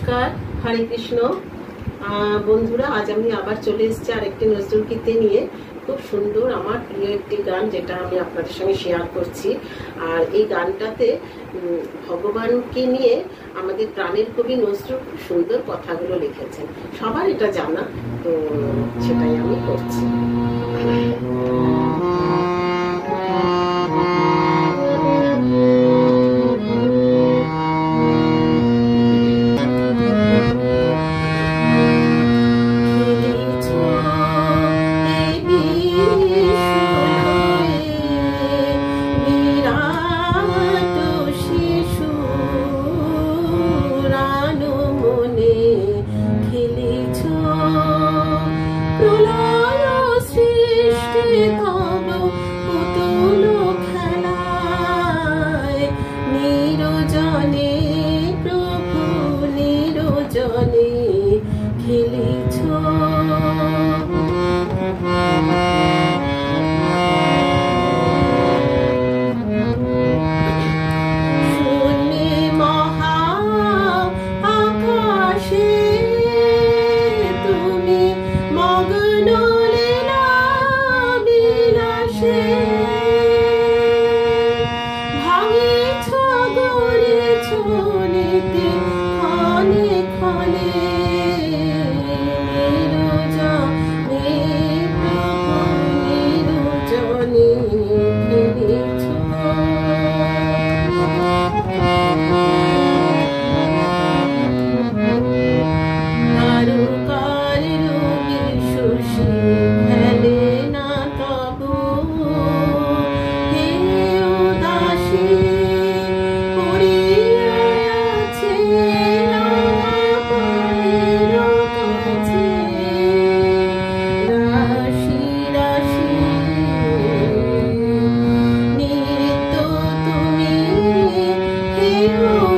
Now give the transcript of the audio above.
নমস্কার, হরে কৃষ্ণ বন্ধুরা। আজ আমি আবার চলে এসেছি আরেকটি নজরুল গীতি নিয়ে। খুব সুন্দর, আমার প্রিয় একটি গান, যেটা আমি আপনাদের সঙ্গে শেয়ার করছি। আর এই গানটাতে ভগবানকে নিয়ে আমাদের প্রাণের কবি নজরুল খুব সুন্দর কথাগুলো লিখেছেন। সবার এটা জানা, তো সেটাই আমি করছি। You